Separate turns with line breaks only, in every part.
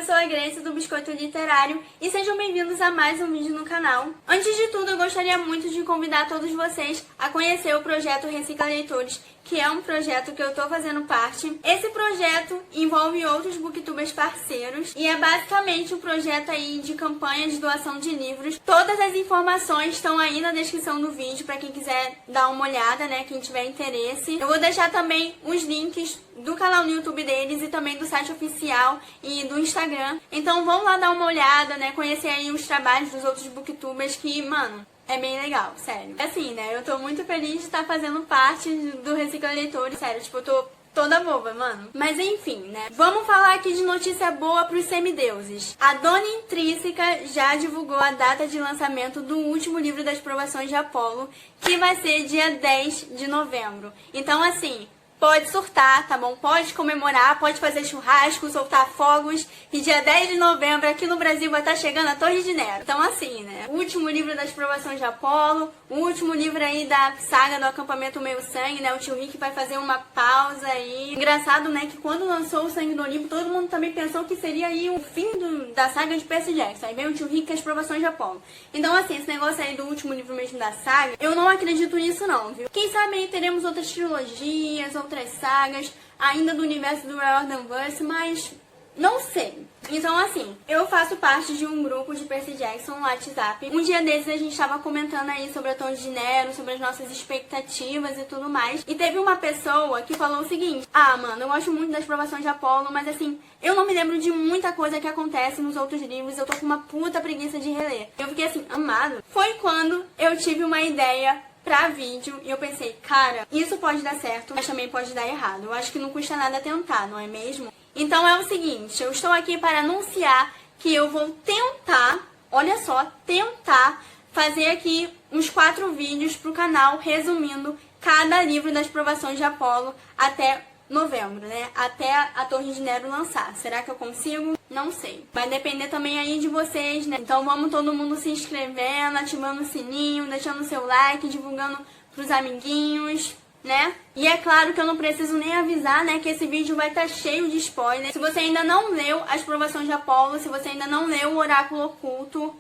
sou a Grace do Biscoito Literário e sejam bem-vindos a mais um vídeo no canal. Antes de tudo, eu gostaria muito de convidar todos vocês a conhecer o projeto Recicla Leitores, que é um projeto que eu tô fazendo parte. Esse projeto envolve outros booktubers parceiros e é basicamente um projeto aí de campanha de doação de livros. Todas as informações estão aí na descrição do vídeo para quem quiser dar uma olhada, né, quem tiver interesse. Eu vou deixar também os links do canal no YouTube deles e também do site oficial e do Instagram. Então vamos lá dar uma olhada, né, conhecer aí os trabalhos dos outros booktubers que, mano, é bem legal, sério. Assim, né, eu tô muito feliz de estar fazendo parte do Recicla Leitores, sério, tipo, eu tô toda boba, mano. Mas enfim, né, vamos falar aqui de notícia boa pros semideuses. A Dona Intrínseca já divulgou a data de lançamento do último livro das provações de Apolo, que vai ser dia 10 de novembro. Então, assim, pode surtar, tá bom? Pode comemorar, pode fazer churrasco, soltar fogos. E dia 10 de novembro aqui no Brasil vai estar chegando a Torre de Nero. Então assim, né? O último livro das provações de Apolo, o último livro aí da saga do acampamento Meio Sangue, né? O tio Rick vai fazer uma pausa aí. Engraçado, né? Que quando lançou o Sangue do Olimpo, todo mundo também pensou que seria aí o fim da saga de Percy Jackson. Aí veio o tio Rick e as provações de Apolo. Então assim, esse negócio aí do último livro mesmo da saga, eu não acredito nisso não, viu? Quem sabe aí teremos outras trilogias, outras sagas, ainda do universo do Riordanverse, mas não sei. Então assim, eu faço parte de um grupo de Percy Jackson no WhatsApp. Um dia desses a gente tava comentando aí sobre a Torre de Nero, sobre as nossas expectativas e tudo mais. E teve uma pessoa que falou o seguinte: ah, mano, eu gosto muito das provações de Apolo, mas assim, eu não me lembro de muita coisa que acontece nos outros livros, eu tô com uma puta preguiça de reler. Eu fiquei assim, amado. Foi quando eu tive uma ideia pra vídeo e eu pensei, cara, isso pode dar certo, mas também pode dar errado. Eu acho que não custa nada tentar, não é mesmo? Então é o seguinte, eu estou aqui para anunciar que eu vou tentar, olha só, tentar fazer aqui uns 4 vídeos pro canal resumindo cada livro das provações de Apolo até novembro, né? Até a Torre de Nero lançar. Será que eu consigo? Não sei. Vai depender também aí de vocês, né? Então vamos todo mundo se inscrevendo, ativando o sininho, deixando o seu like, divulgando pros amiguinhos, né? E é claro que eu não preciso nem avisar, né, que esse vídeo vai estar cheio de spoiler. Se você ainda não leu as provações de Apolo, se você ainda não leu o Oráculo Oculto,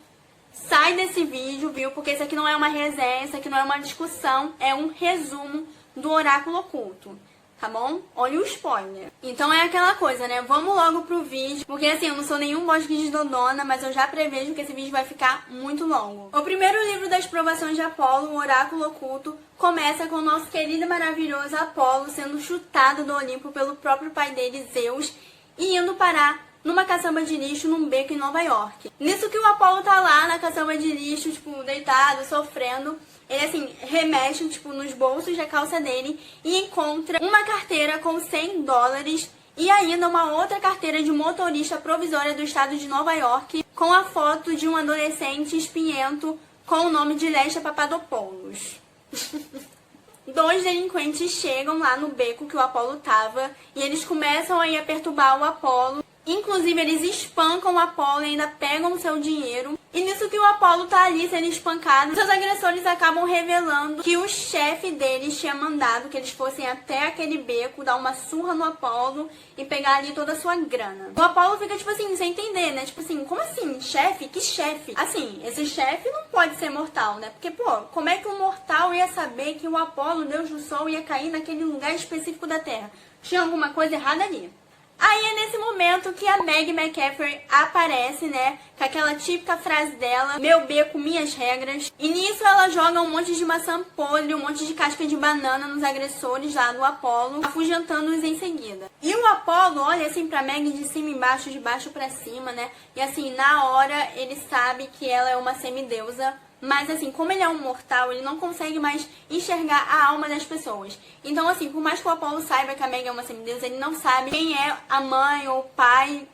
sai desse vídeo, viu? Porque isso aqui não é uma resenha, isso aqui não é uma discussão, é um resumo do Oráculo Oculto. Tá bom? Olha o spoiler. Então é aquela coisa, né? Vamos logo pro vídeo. Porque assim, eu não sou nenhum bosque de dodona, mas eu já prevejo que esse vídeo vai ficar muito longo. O primeiro livro das provações de Apolo, o Oráculo Oculto, começa com o nosso querido e maravilhoso Apolo sendo chutado do Olimpo pelo próprio pai dele, Zeus, e indo parar numa caçamba de lixo num beco em Nova York. Nisso que o Apolo tá lá na caçamba de lixo, tipo, deitado, sofrendo, ele, assim, remexe, tipo, nos bolsos da calça dele e encontra uma carteira com $100 e ainda uma outra carteira de motorista provisória do estado de Nova York com a foto de um adolescente espinhento com o nome de Lestia Papadopoulos. 2 delinquentes chegam lá no beco que o Apolo tava e eles começam aí a perturbar o Apolo. Inclusive, eles espancam o Apolo e ainda pegam o seu dinheiro. E nisso que o Apolo tá ali sendo espancado, seus agressores acabam revelando que o chefe deles tinha mandado que eles fossem até aquele beco, dar uma surra no Apolo e pegar ali toda a sua grana. O Apolo fica, tipo assim, sem entender, né? Tipo assim, como assim? Chefe? Que chefe? Assim, esse chefe não pode ser mortal, né? Porque, pô, como é que um mortal ia saber que o Apolo, Deus do Sol, ia cair naquele lugar específico da Terra? Tinha alguma coisa errada ali. Aí é nesse momento que a Meg McCaffrey aparece, né, com aquela típica frase dela, meu beco, minhas regras. E nisso ela joga um monte de maçã podre, um monte de casca de banana nos agressores lá do Apolo, afugentando-os em seguida. E o Apolo olha assim pra Meg de cima embaixo, de baixo pra cima, né, e assim, na hora ele sabe que ela é uma semideusa. Mas assim, como ele é um mortal, ele não consegue mais enxergar a alma das pessoas. Então assim, por mais que o Apolo saiba que a Meg é uma semideusa, ele não sabe quem é a mãe ou o pai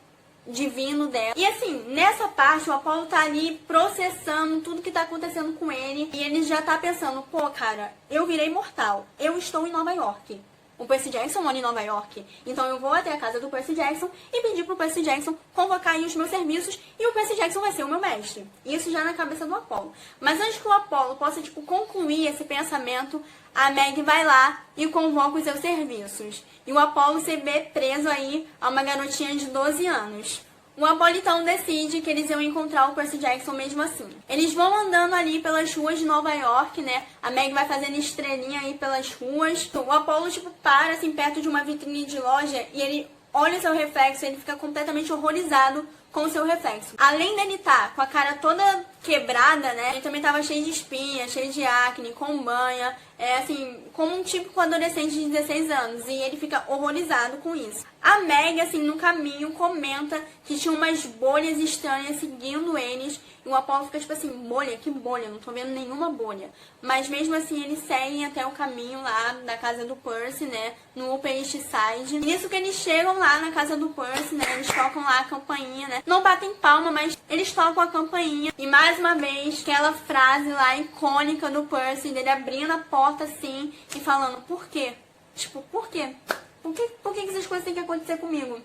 divino dela. E assim, nessa parte o Apolo tá ali processando tudo que tá acontecendo com ele. E ele já tá pensando, pô cara, eu virei mortal, eu estou em Nova York. O Percy Jackson mora em Nova York, então eu vou até a casa do Percy Jackson e pedir pro Percy Jackson convocar aí os meus serviços e o Percy Jackson vai ser o meu mestre. Isso já na cabeça do Apolo. Mas antes que o Apolo possa, tipo, concluir esse pensamento, a Meg vai lá e convoca os seus serviços. E o Apolo se vê preso aí a uma garotinha de 12 anos. O Apollo então decide que eles iam encontrar o Percy Jackson mesmo assim. Eles vão andando ali pelas ruas de Nova York, né? A Meg vai fazendo estrelinha aí pelas ruas. O Apollo, tipo, para assim perto de uma vitrine de loja e ele olha o seu reflexo e ele fica completamente horrorizado com o seu reflexo. Além dele estar com a cara toda quebrada, né? Ele também tava cheio de espinha, cheio de acne, com banha, assim, como um típico adolescente de 16 anos. E ele fica horrorizado com isso. A Meg, assim, no caminho, comenta que tinha umas bolhas estranhas seguindo eles. E o Apollo fica tipo assim, bolha? Que bolha? Não tô vendo nenhuma bolha. Mas mesmo assim, eles seguem até o caminho lá da casa do Percy, né? No Upper East Side. Nisso que eles chegam lá na casa do Percy, né? Eles tocam lá a campainha, né? Não batem palma, mas eles tocam a campainha. E mais uma vez, aquela frase lá icônica do Percy, dele abrindo a porta assim e falando, por quê? Tipo, por quê? Por que essas coisas têm que acontecer comigo?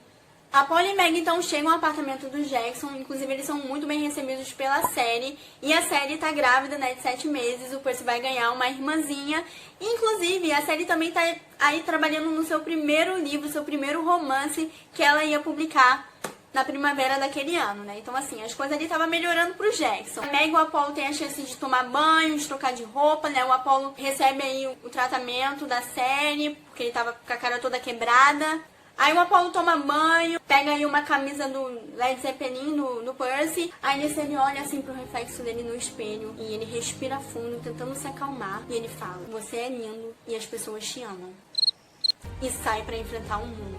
Apollo e Meg então chegam ao apartamento do Jackson, inclusive eles são muito bem recebidos pela série, e a série tá grávida, né, de 7 meses, o Percy vai ganhar uma irmãzinha, inclusive a série também tá aí trabalhando no seu primeiro livro, seu primeiro romance, que ela ia publicar na primavera daquele ano, né? Então, assim, as coisas ali estavam melhorando pro Jackson. A Meg e o Apollo tem a chance de tomar banho, de trocar de roupa, né? O Apollo recebe aí o tratamento da série, porque ele tava com a cara toda quebrada. Aí o Apollo toma banho, pega aí uma camisa do Led Zeppelin, do Percy. Aí ele olha assim pro reflexo dele no espelho e ele respira fundo, tentando se acalmar. E ele fala, você é lindo e as pessoas te amam. E sai pra enfrentar o mundo.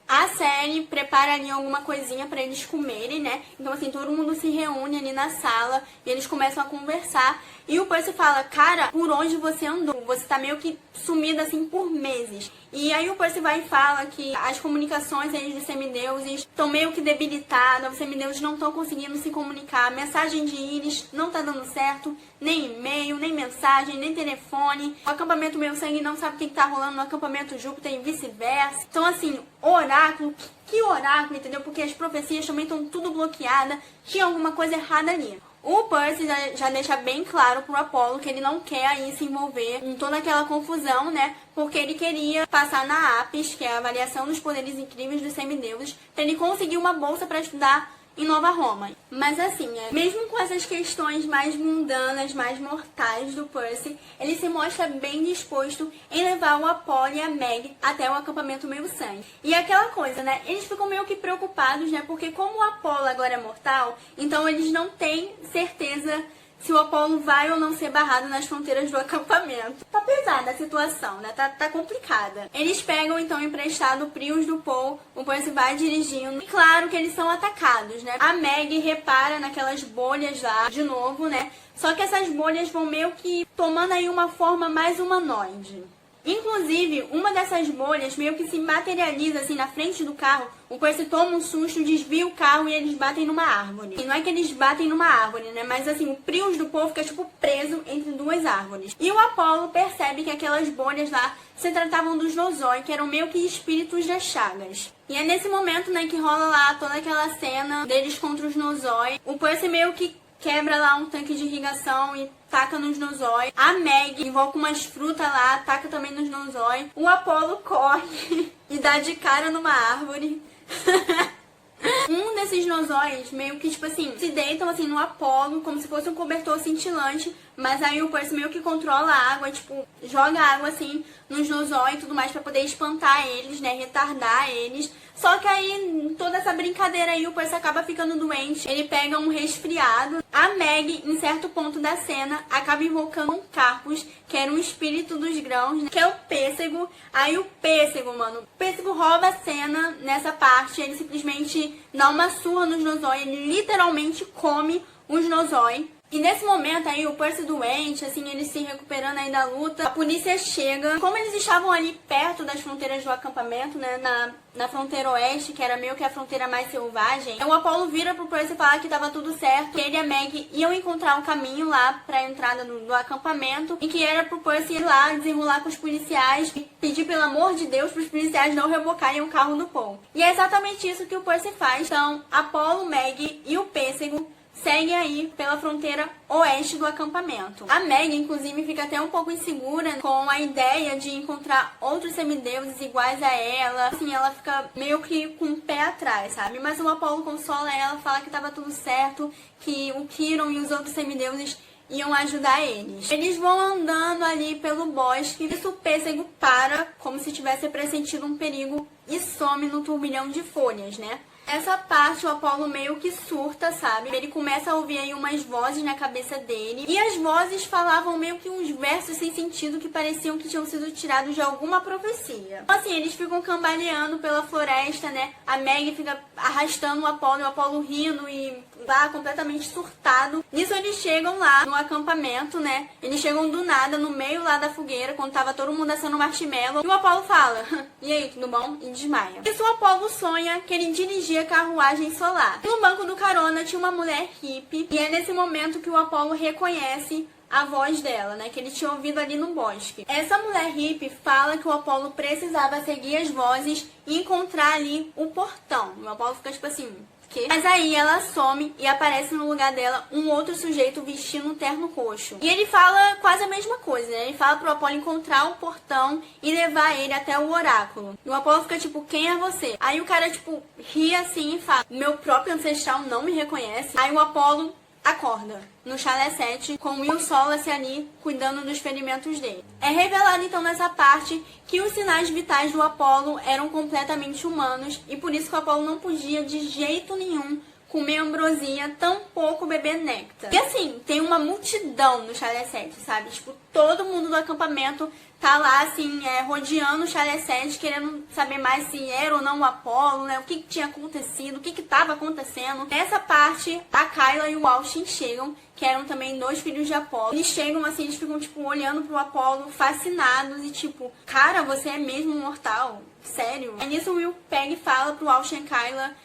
A série prepara ali alguma coisinha pra eles comerem, né? Então, assim, todo mundo se reúne ali na sala e eles começam a conversar. E o Percy fala, cara, por onde você andou? Você tá meio que sumida, assim, por meses. E aí o Percy vai e fala que as comunicações aí dos semideuses estão meio que debilitadas, os semideuses não estão conseguindo se comunicar, a mensagem de Íris não tá dando certo, nem e-mail, nem mensagem, nem telefone. O acampamento Meio Sangue não sabe o que tá rolando no acampamento Júpiter e vice-versa. Então, assim, oráculo, que oráculo, entendeu? Porque as profecias também estão tudo bloqueadas, tinha alguma coisa errada ali. O Percy já deixa bem claro pro Apollo que ele não quer aí se envolver em toda aquela confusão, né? Porque ele queria passar na APES, que é a avaliação dos poderes incríveis dos semideuses, pra ele conseguir uma bolsa para estudar em Nova Roma. Mas assim, mesmo com essas questões mais mundanas, mais mortais do Percy, ele se mostra bem disposto em levar o Apollo e a Meg até o acampamento Meio Sangue. E aquela coisa, né? Eles ficam meio que preocupados, né? Porque como o Apollo agora é mortal, então eles não têm certeza se o Apollo vai ou não ser barrado nas fronteiras do acampamento. Tá pesada a situação, né? Tá complicada. Eles pegam, então, emprestado o Prius do Paul, o Percy vai dirigindo. E claro que eles são atacados, né? A Meg repara naquelas bolhas lá, de novo, né? Só que essas bolhas vão meio que tomando aí uma forma mais humanoide. Inclusive, uma dessas bolhas meio que se materializa assim na frente do carro. O Percy toma um susto, desvia o carro e eles batem numa árvore. E não é que eles batem numa árvore, né? Mas assim, o Prius do povo fica tipo preso entre duas árvores. E o Apollo percebe que aquelas bolhas lá se tratavam dos Nosoi, que eram meio que espíritos das chagas. E é nesse momento, né, que rola lá toda aquela cena deles contra os Nosoi. O Percy meio que quebra lá um tanque de irrigação e taca nos Nosoi. A Meg invoca umas frutas lá, taca também nos Nosoi. O Apollo corre e dá de cara numa árvore. Um desses Nosóis meio que, tipo assim, se deitam assim no Apollo, como se fosse um cobertor cintilante. Mas aí o Percy meio que controla a água, tipo, joga água assim nos Nosóis e tudo mais pra poder espantar eles, né, retardar eles. Só que aí, toda essa brincadeira aí, o Percy acaba ficando doente. Ele pega um resfriado. A Meg, em certo ponto da cena, acaba invocando um Carpus, que era um espírito dos grãos, né? Que é o Pêssego. Aí o Pêssego, mano, o Pêssego rouba a cena nessa parte. Ele simplesmente dá uma surra nos Nosoi. Ele literalmente come os Nosoi. E nesse momento aí, o Percy doente, assim, ele se recuperando aí da luta, a polícia chega. Como eles estavam ali perto das fronteiras do acampamento, né, na fronteira oeste, que era meio que a fronteira mais selvagem, o Apollo vira pro Percy falar que tava tudo certo, que ele e a Meg iam encontrar um caminho lá pra entrada do acampamento, e que era pro Percy ir lá, desenrolar com os policiais, e pedir pelo amor de Deus pros policiais não rebocarem o carro do Paul. E é exatamente isso que o Percy faz. Então, Apollo, Meg e o Pêssego segue aí pela fronteira oeste do acampamento. A Meg, inclusive, fica até um pouco insegura com a ideia de encontrar outros semideuses iguais a ela. Assim, ela fica meio que com o pé atrás, sabe? Mas o Apolo consola ela, fala que tava tudo certo, que o Quirón e os outros semideuses iam ajudar eles. Eles vão andando ali pelo bosque e o pêssego para, como se tivesse pressentido um perigo, e some no turbilhão de folhas, né? Essa parte o Apolo meio que surta, sabe? Ele começa a ouvir aí umas vozes na cabeça dele. E as vozes falavam meio que uns versos sem sentido que pareciam que tinham sido tirados de alguma profecia. Então, assim, eles ficam cambaleando pela floresta, né? A Meg fica arrastando o Apolo e o Apolo rindo e lá completamente surtado. Nisso eles chegam lá no acampamento, né? Eles chegam do nada, no meio lá da fogueira, quando tava todo mundo assando marshmallow. E o Apolo fala, e aí, tudo bom? E desmaia. Isso o Apolo sonha que ele dirigia a carruagem solar. No banco do carona tinha uma mulher hippie. E é nesse momento que o Apolo reconhece a voz dela, né? Que ele tinha ouvido ali no bosque. Essa mulher hippie fala que o Apolo precisava seguir as vozes e encontrar ali o portão. O Apolo fica tipo assim... Mas aí ela some e aparece no lugar dela um outro sujeito vestindo um terno roxo. E ele fala quase a mesma coisa, né? Ele fala pro Apolo encontrar o portão e levar ele até o oráculo. E o Apolo fica tipo, quem é você? Aí o cara, tipo, ri assim e fala, meu próprio ancestral não me reconhece. Aí o Apolo acorda no Chalé 7 com Will Solas ali cuidando dos ferimentos dele. É revelado então nessa parte que os sinais vitais do Apolo eram completamente humanos e por isso que o Apolo não podia de jeito nenhum comer ambrosia, tampouco beber néctar. E assim, tem uma multidão no Chalé 7, sabe? Tipo, todo mundo do acampamento tá lá, assim, rodeando o Chalé 7, querendo saber mais se era ou não o Apolo, né? O que tinha acontecido, o que tava acontecendo. Nessa parte, a Kyla e o Austin chegam, que eram também 2 filhos de Apolo. Eles chegam, assim, eles ficam, tipo, olhando pro Apolo, fascinados e, tipo, cara, você é mesmo mortal? Sério? Aí nisso o Will pega e fala pro Austin e Kyla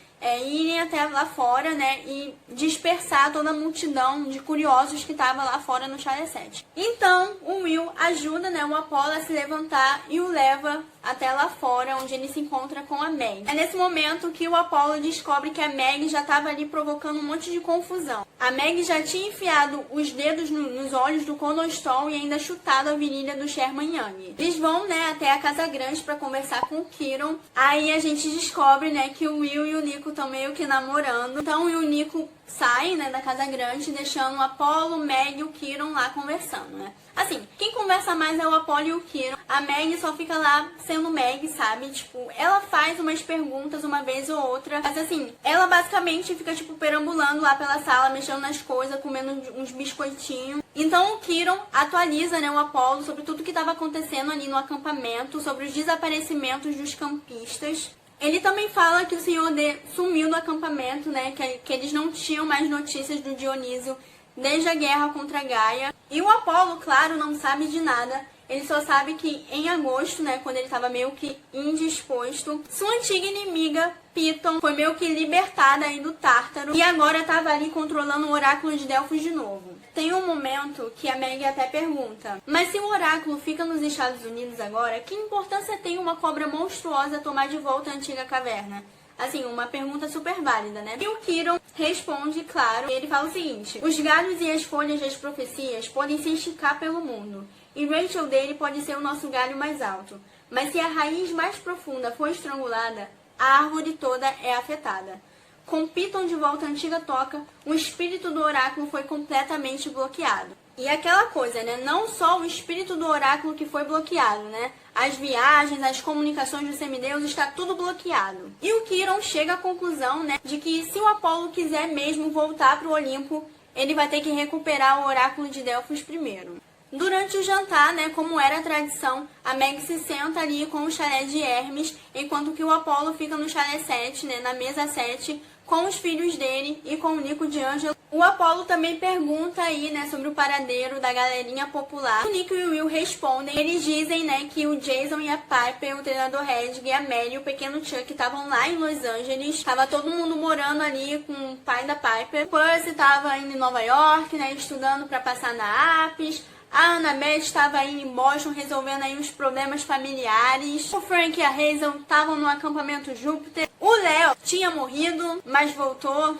irem até lá fora, né, e dispersar toda a multidão de curiosos que estava lá fora no Chalé 7. Então, o Will ajuda, né, o Apolo a se levantar e o leva até lá fora, onde ele se encontra com a Meg. É nesse momento que o Apolo descobre que a Meg já estava ali provocando um monte de confusão. A Meg já tinha enfiado os dedos nos olhos do Conostal e ainda chutado a virilha do Sherman Young. Eles vão, né, até a Casa Grande para conversar com o Quirón. Aí a gente descobre, né, que o Will e o Nico estão meio que namorando. Então o Nico sai, né, da Casa Grande, deixando o Apolo, o Meg e o Quirón lá conversando, né. Assim, quem conversa mais é o Apolo e o Quirón. A Meg só fica lá sendo Meg, sabe? Tipo, ela faz umas perguntas uma vez ou outra. Mas assim, ela basicamente fica, tipo, perambulando lá pela sala, mexendo nas coisas, comendo uns biscoitinhos. Então o Quirón atualiza, né, o Apolo sobre tudo que estava acontecendo ali no acampamento, sobre os desaparecimentos dos campistas. Ele também fala que o Senhor D sumiu do acampamento, né, que eles não tinham mais notícias do Dionísio desde a guerra contra Gaia. E o Apolo, claro, não sabe de nada. Ele só sabe que em agosto, né, quando ele estava meio que indisposto, sua antiga inimiga, Piton, foi meio que libertada aí do Tártaro e agora estava ali controlando o oráculo de Delfos de novo. Tem um momento que a Meg até pergunta, mas se o oráculo fica nos Estados Unidos agora, que importância tem uma cobra monstruosa tomar de volta a antiga caverna? Assim, uma pergunta super válida, né? E o Quirón responde, claro, ele fala o seguinte, os galhos e as folhas das profecias podem se esticar pelo mundo, e Rachel dele pode ser o nosso galho mais alto, mas se a raiz mais profunda for estrangulada, a árvore toda é afetada. Com Piton de volta à antiga toca, o espírito do oráculo foi completamente bloqueado. E aquela coisa, né? Não só o espírito do oráculo que foi bloqueado, né? As viagens, as comunicações dos semideuses, está tudo bloqueado. E o Quirón chega à conclusão, né? De que se o Apolo quiser mesmo voltar para o Olimpo, ele vai ter que recuperar o oráculo de Delfos primeiro. Durante o jantar, né, como era a tradição, a Meg se senta ali com o chalé de Hermes, enquanto que o Apolo fica no chalé 7, né, na mesa 7, com os filhos dele e com o Nico de Ângelo. O Apolo também pergunta aí, né, sobre o paradeiro da galerinha popular. O Nico e o Will respondem. Eles dizem, né, que o Jason e a Piper, o treinador Red e a Mary e o pequeno Chuck estavam lá em Los Angeles. Tava todo mundo morando ali com o pai da Piper. O Percy tava indo em Nova York, né, estudando para passar na APES. A Annabeth estava aí em Boston resolvendo aí uns problemas familiares. O Frank e a Hazel estavam no acampamento Júpiter. O Léo tinha morrido, mas voltou.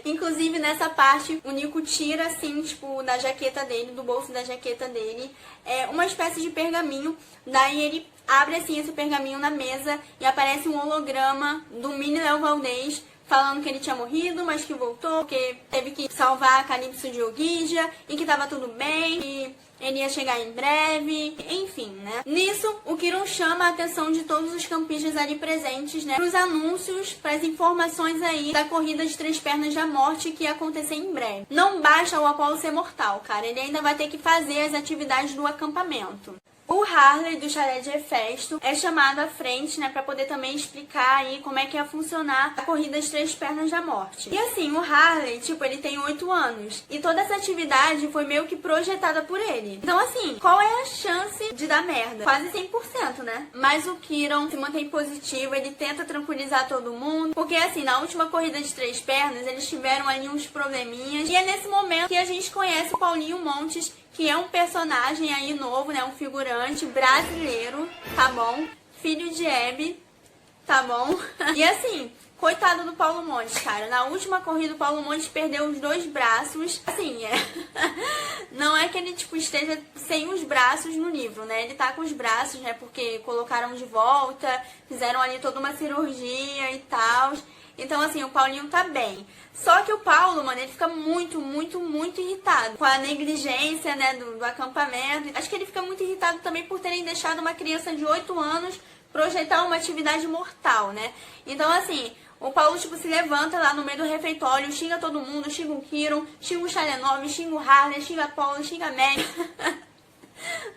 Inclusive, nessa parte, o Nico tira, assim, tipo, da jaqueta dele, do bolso da jaqueta dele, uma espécie de pergaminho. Daí ele abre, assim, esse pergaminho na mesa e aparece um holograma do mini Léo Valdez, falando que ele tinha morrido, mas que voltou, que teve que salvar a Calypso de Ogygia e que tava tudo bem, e ele ia chegar em breve, enfim, né? Nisso, o Kiron chama a atenção de todos os campistas ali presentes, né? Para os anúncios, para as informações aí da corrida de 3 pernas da morte que ia acontecer em breve. Não basta o Apollo ser mortal, cara. Ele ainda vai ter que fazer as atividades do acampamento. O Harley do Chalé de Hefesto é chamado à frente, né, para poder também explicar aí como é que ia funcionar a corrida das 3 pernas da morte. E assim, o Harley, tipo, ele tem 8 anos e toda essa atividade foi meio que projetada por ele. Então assim, qual é a chance de dar merda? Quase 100%, né? Mas o Kiron se mantém positivo, ele tenta tranquilizar todo mundo, porque assim, na última corrida de 3 pernas, eles tiveram ali uns probleminhas e é nesse momento que a gente conhece o Paulinho Montes, que é um personagem aí novo, né? Um figurante brasileiro, tá bom? Filho de Hebe, tá bom? E assim, coitado do Paulo Montes, cara. Na última corrida, o Paulo Montes perdeu os 2 braços. Assim, não é que ele, tipo, esteja sem os braços no livro, né? Ele tá com os braços, né? Porque colocaram de volta, fizeram ali toda uma cirurgia e tal. Então, assim, o Paulinho tá bem. Só que o Paulo, mano, ele fica muito irritado com a negligência, né, do acampamento. Acho que ele fica muito irritado também por terem deixado uma criança de 8 anos projetar uma atividade mortal, né? Então, assim, o Paulo, tipo, se levanta lá no meio do refeitório, xinga todo mundo, xinga o Kiron, xinga o Chalenov, xinga o Harley, xinga a Paula, xinga a Meg.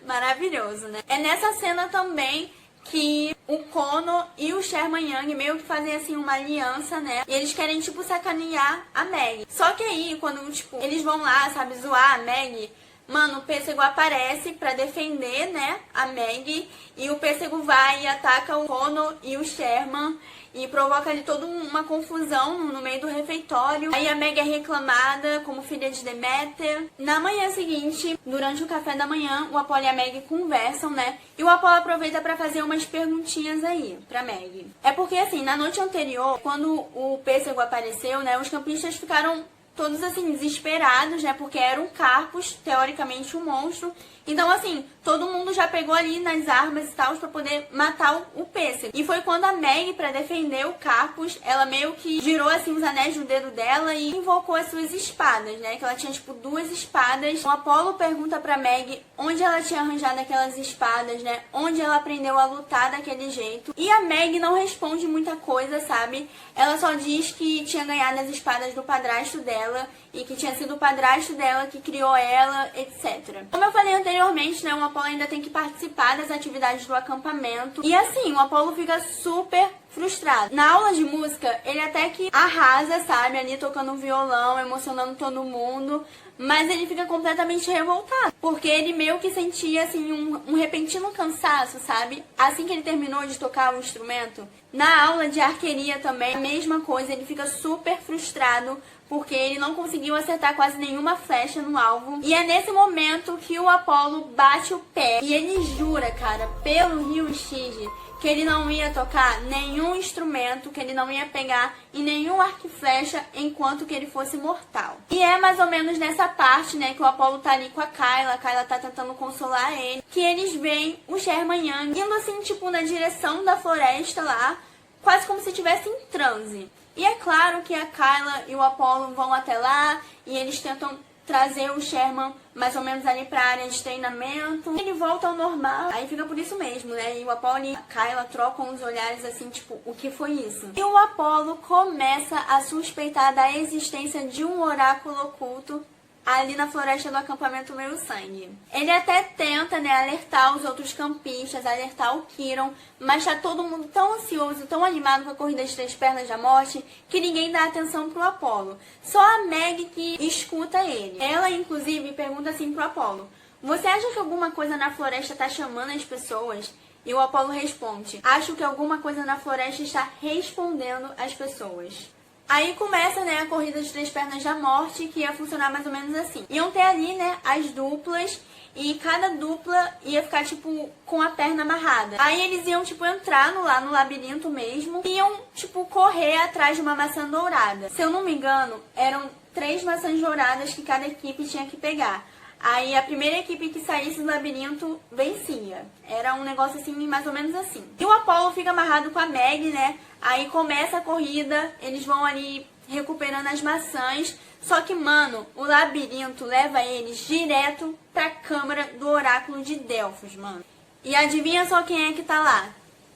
Maravilhoso, né? É nessa cena também que o Kono e o Sherman Young meio que fazem, assim, uma aliança, né? E eles querem, tipo, sacanear a Meg. Só que aí, quando, tipo, eles vão lá, sabe, zoar a Meg, mano, o Pêssego aparece pra defender, né, a Meg. E o Pêssego vai e ataca o Kono e o Sherman e provoca ali toda uma confusão no meio do refeitório. Aí a Meg é reclamada como filha de Deméter. Na manhã seguinte, durante o café da manhã, o Apollo e a Meg conversam, né? E o Apollo aproveita pra fazer umas perguntinhas aí pra Meg. É porque, assim, na noite anterior, quando o Pêssego apareceu, né, os campistas ficaram todos, assim, desesperados, né? Porque era um Carpus, teoricamente um monstro. Então, assim, todo mundo já pegou ali nas armas e tal pra poder matar o Pêssego. E foi quando a Meg, pra defender o Carpus, ela meio que girou, assim, os anéis do dedo dela e invocou as suas espadas, né? Que ela tinha, tipo, 2 espadas. O Apollo pergunta pra Meg onde ela tinha arranjado aquelas espadas, né? Onde ela aprendeu a lutar daquele jeito. E a Meg não responde muita coisa, sabe? Ela só diz que tinha ganhado as espadas do padrasto dela e que tinha sido o padrasto dela que criou ela, etc. Como eu falei anteriormente, né, o Apollo ainda tem que participar das atividades do acampamento. E assim, o Apollo fica super frustrado. Na aula de música, ele até que arrasa, sabe, ali tocando um violão, emocionando todo mundo, mas ele fica completamente revoltado, porque ele meio que sentia, assim, um repentino cansaço, sabe? Assim que ele terminou de tocar o instrumento. Na aula de arqueria também, a mesma coisa, ele fica super frustrado, porque ele não conseguiu acertar quase nenhuma flecha no alvo. E é nesse momento que o Apollo bate o pé e ele jura, cara, pelo Rio Shige, que ele não ia tocar nenhum instrumento, que ele não ia pegar em nenhum arco e flecha enquanto que ele fosse mortal. E é mais ou menos nessa parte, né, que o Apollo tá ali com a Kyla tá tentando consolar ele, que eles veem o Sherman Young indo, assim, tipo, na direção da floresta lá, quase como se estivesse em transe. E é claro que a Kyla e o Apollo vão até lá e eles tentam trazer o Sherman mais ou menos ali pra área de treinamento. Ele volta ao normal, aí fica por isso mesmo, né? E o Apollo e a Kyla trocam os olhares assim, tipo, o que foi isso? E o Apollo começa a suspeitar da existência de um oráculo oculto ali na floresta do acampamento Meio Sangue. Ele até tenta, né, alertar os outros campistas, alertar o Kiron, mas tá todo mundo tão ansioso, tão animado com a corrida das 3 pernas da morte, que ninguém dá atenção pro Apollo. Só a Meg que escuta ele. Ela, inclusive, pergunta assim pro Apollo: você acha que alguma coisa na floresta tá chamando as pessoas? E o Apollo responde: acho que alguma coisa na floresta está respondendo às pessoas. Aí começa, né, a corrida de 3 pernas da morte, que ia funcionar mais ou menos assim. Iam ter ali, né, as duplas, e cada dupla ia ficar, tipo, com a perna amarrada. Aí eles iam, tipo, entrar lá no labirinto mesmo e iam, tipo, correr atrás de uma maçã dourada. Se eu não me engano, eram 3 maçãs douradas que cada equipe tinha que pegar. Aí a primeira equipe que saísse do labirinto vencia. Era um negócio assim, mais ou menos assim. E o Apollo fica amarrado com a Meg, né? Aí começa a corrida, eles vão ali recuperando as maçãs. Só que, mano, o labirinto leva eles direto pra câmara do oráculo de Delfos, mano. E adivinha só quem é que tá lá?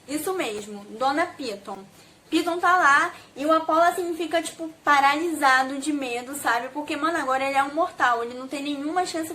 Isso mesmo, Dona Piton. Piton tá lá e o Apollo, assim, fica, tipo, paralisado de medo, sabe? Porque, mano, agora ele é um mortal, ele não tem nenhuma chance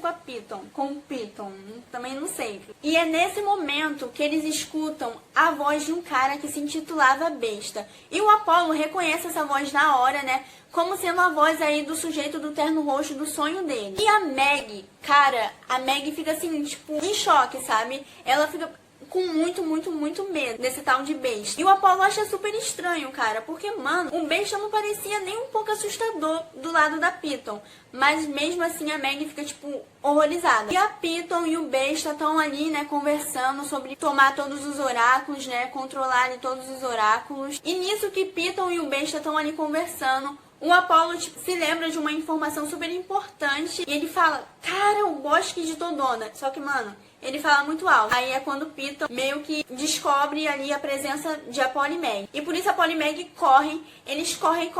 com o Piton, também não sei. E é nesse momento que eles escutam a voz de um cara que se intitulava Besta. E o Apollo reconhece essa voz na hora, né? Como sendo a voz aí do sujeito do terno roxo do sonho dele. E a Meg, cara, a Meg fica, assim, tipo, em choque, sabe? Ela fica com muito medo desse tal de Besta. E o Apollo acha super estranho, cara, porque, mano, o Besta não parecia nem um pouco assustador do lado da Piton. Mas mesmo assim a Meg fica, tipo, horrorizada. E a Piton e o Besta estão ali, né, conversando sobre tomar todos os oráculos, né, controlar ali todos os oráculos. E nisso que Piton e o Besta estão ali conversando, o Apollo, tipo, se lembra de uma informação super importante e ele fala, cara, o bosque de Todona. Só que, mano, ele fala muito alto. Aí é quando Piton meio que descobre ali a presença de Apollo e Meg. E por isso Apollo e Meg correm. Eles correm.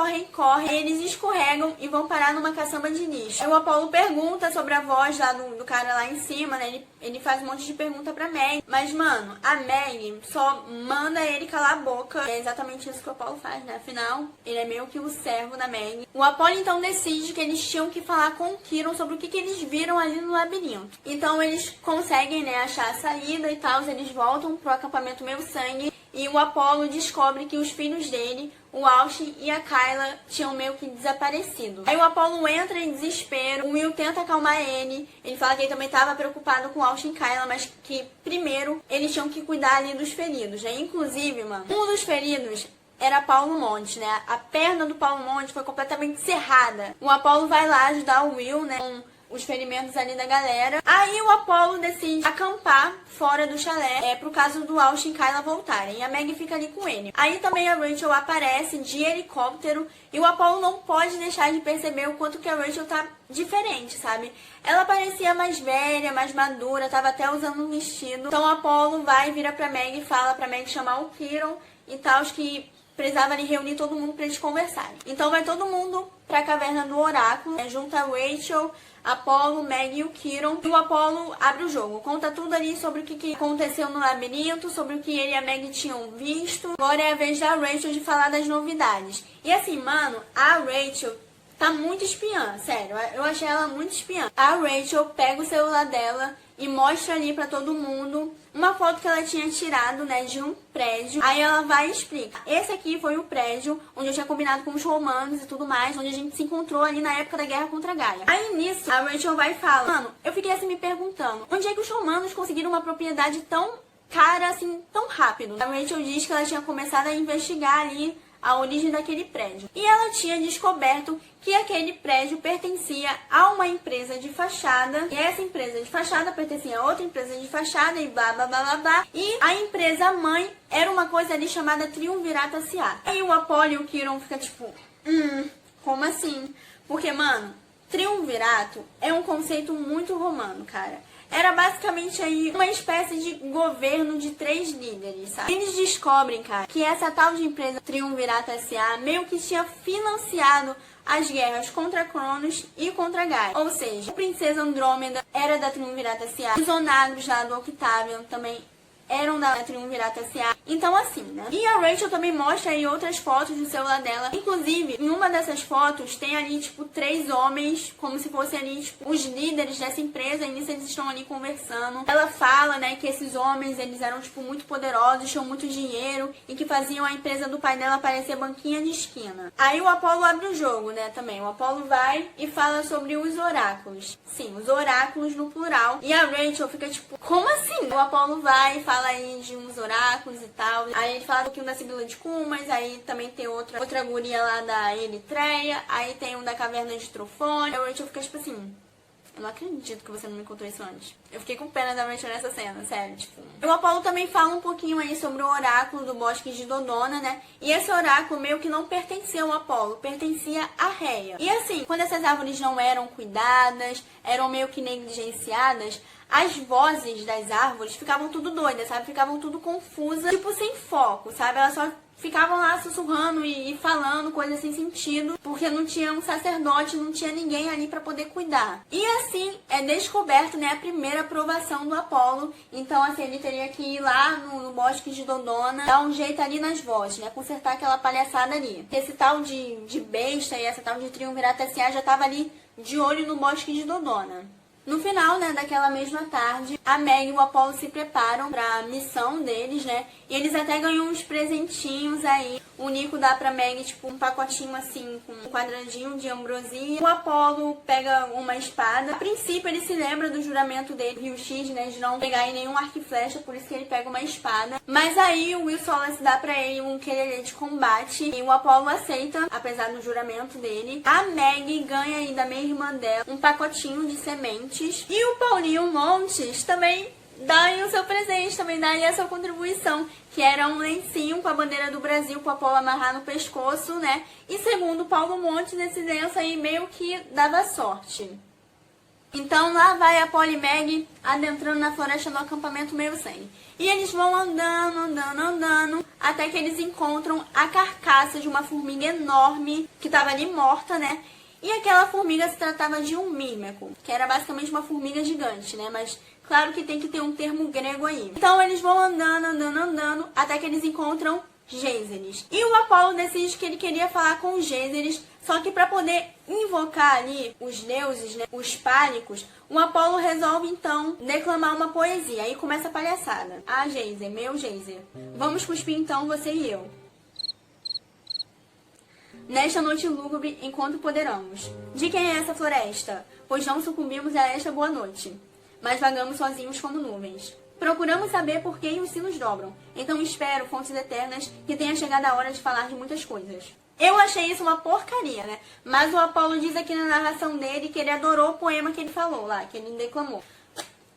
Eles escorregam e vão parar numa caçamba de lixo. Aí o Apollo pergunta sobre a voz lá do cara lá em cima, né? Ele faz um monte de pergunta pra Meg. Mas, mano, a Meg só manda ele calar a boca. É exatamente isso que o Apollo faz, né? Afinal, ele é meio que o servo da Meg. O Apollo, então, decide que eles tinham que falar com o Quirrell sobre o que eles viram ali no labirinto. Então, eles conseguem, né, achar a saída e tal. Eles voltam pro acampamento Meu Sangue. E o Apollo descobre que os filhos dele, o Austin e a Kyla, tinham meio que desaparecido. Aí o Apollo entra em desespero, o Will tenta acalmar ele. Ele fala que ele também estava preocupado com o Austin e Kyla, mas que primeiro eles tinham que cuidar ali dos feridos, né? Inclusive, mano, um dos feridos era Paulo Monte, né? A perna do Paulo Monte foi completamente serrada. O Apollo vai lá ajudar o Will, né, com os ferimentos ali da galera. Aí o Apollo decide acampar fora do chalé, pro caso do Austin e Kyla voltarem. E a Meg fica ali com ele. Aí também a Rachel aparece de helicóptero e o Apollo não pode deixar de perceber o quanto que a Rachel tá diferente, sabe? Ela parecia mais velha, mais madura, tava até usando um vestido. Então o Apollo vai, vira pra Meg e fala pra Meg chamar o Quirrell e tal, que precisava ali reunir todo mundo pra eles conversarem. Então vai todo mundo pra caverna do oráculo, né? Junta a Rachel, Apollo, Meg e o Quirrell. E o Apollo abre o jogo, conta tudo ali sobre o que aconteceu no labirinto, sobre o que ele e a Meg tinham visto. Agora é a vez da Rachel de falar das novidades. E assim, mano, a Rachel tá muito espiã, sério, eu achei ela muito espiã. A Rachel pega o celular dela e mostra ali pra todo mundo uma foto que ela tinha tirado, né, de um prédio. Aí ela vai e explica. Esse aqui foi o prédio onde eu tinha combinado com os romanos e tudo mais, onde a gente se encontrou ali na época da guerra contra Gaia. Aí nisso, a Rachel vai e fala, mano, eu fiquei assim me perguntando, onde é que os romanos conseguiram uma propriedade tão cara, assim, tão rápido? A Rachel diz que ela tinha começado a investigar ali a origem daquele prédio. E ela tinha descoberto que aquele prédio pertencia a uma empresa de fachada. E essa empresa de fachada pertencia a outra empresa de fachada e blá, blá, blá, blá, blá. E a empresa mãe era uma coisa ali chamada Triunvirato S.A. Aí o Apollo e o Quirrell ficam tipo, como assim? Porque, mano, Triunvirato é um conceito muito romano, cara. Era basicamente aí uma espécie de governo de 3 líderes, sabe? Eles descobrem, cara, que essa tal de empresa Triunvirato S.A. meio que tinha financiado as guerras contra Cronos e contra Gaia. Ou seja, a princesa Andrômeda era da Triunvirato S.A. Os onagros lá do Octavian também eram da Triunvirato S.A. Então assim, né? E a Rachel também mostra aí outras fotos do celular dela. Inclusive, em uma dessas fotos tem ali, tipo, 3 homens, como se fossem ali, tipo, os líderes dessa empresa. E nisso eles estão ali conversando. Ela fala, né, que esses homens, eles eram, tipo, muito poderosos, tinham muito dinheiro e que faziam a empresa do pai dela parecer banquinha de esquina. Aí o Apollo abre o jogo, né, também. O Apollo vai e fala sobre os oráculos. Sim, os oráculos no plural. E a Rachel fica, tipo, como assim? O Apollo vai e fala aí de uns oráculos e tal. Aí ele fala um pouquinho da Sibila de Cumas. Aí também tem outra guria lá da Eritreia. Aí tem um da Caverna de Trofone. A Rachel fica tipo assim, Eu não acredito que você não me contou isso antes. Eu fiquei com pena da mexer nessa cena, sério, tipo. O Apolo também fala um pouquinho aí sobre o oráculo do Bosque de Dodona, né? E esse oráculo meio que não pertencia ao Apolo, pertencia a Reia. E assim, quando essas árvores não eram cuidadas, eram meio que negligenciadas, as vozes das árvores ficavam tudo doidas, sabe? Ficavam tudo confusas, tipo sem foco, sabe? Elas só ficavam lá sussurrando e falando coisas sem sentido, porque não tinha um sacerdote, não tinha ninguém ali para poder cuidar. E assim é descoberto, né, a primeira aprovação do Apolo. Então assim, ele teria que ir lá no Bosque de Dodona, dar um jeito ali nas vozes, né, consertar aquela palhaçada ali. Esse tal de besta e essa tal de triunvirato S.A. já tava ali de olho no Bosque de Dodona. No final, né, daquela mesma tarde, a Meg e o Apolo se preparam para a missão deles, né? E eles até ganham uns presentinhos aí. O Nico dá pra Meg, tipo, um pacotinho assim, com um quadradinho de ambrosia. O Apolo pega uma espada. A princípio, ele se lembra do juramento dele, Rio X, né, de não pegar em nenhum arco e flecha, por isso que ele pega uma espada. Mas aí o Will Wallace dá pra ele um quelele de combate e o Apolo aceita, apesar do juramento dele. A Meg ganha aí da minha irmã dela um pacotinho de sementes. E o Paulinho Montes também dá aí o seu presente, também dá aí a sua contribuição, que era um lencinho com a bandeira do Brasil pro Apolo amarrar no pescoço, né? E segundo o Paulo Montes, esse lenço aí meio que dava sorte. Então lá vai Apolo e Meg adentrando na floresta do acampamento meio sem. E eles vão andando, até que eles encontram a carcaça de uma formiga enorme que tava ali morta, né? E aquela formiga se tratava de um mímeco, que era basicamente uma formiga gigante, né? Mas claro que tem que ter um termo grego aí. Então eles vão andando, até que eles encontram Géiseres. E o Apolo decide que ele queria falar com os Géiseres, só que para poder invocar ali os deuses, né, os pálicos, o Apolo resolve então declamar uma poesia. Aí começa a palhaçada. Ah, Geiser, meu Geiser, vamos cuspir então você e eu. Nesta noite lúgubre, enquanto poderamos. De quem é essa floresta? Pois não sucumbimos a esta boa noite, mas vagamos sozinhos como nuvens. Procuramos saber por quem os sinos dobram. Então espero, fontes eternas, que tenha chegado a hora de falar de muitas coisas. Eu achei isso uma porcaria, né? Mas o Apolo diz aqui na narração dele que ele adorou o poema que ele falou lá, que ele declamou.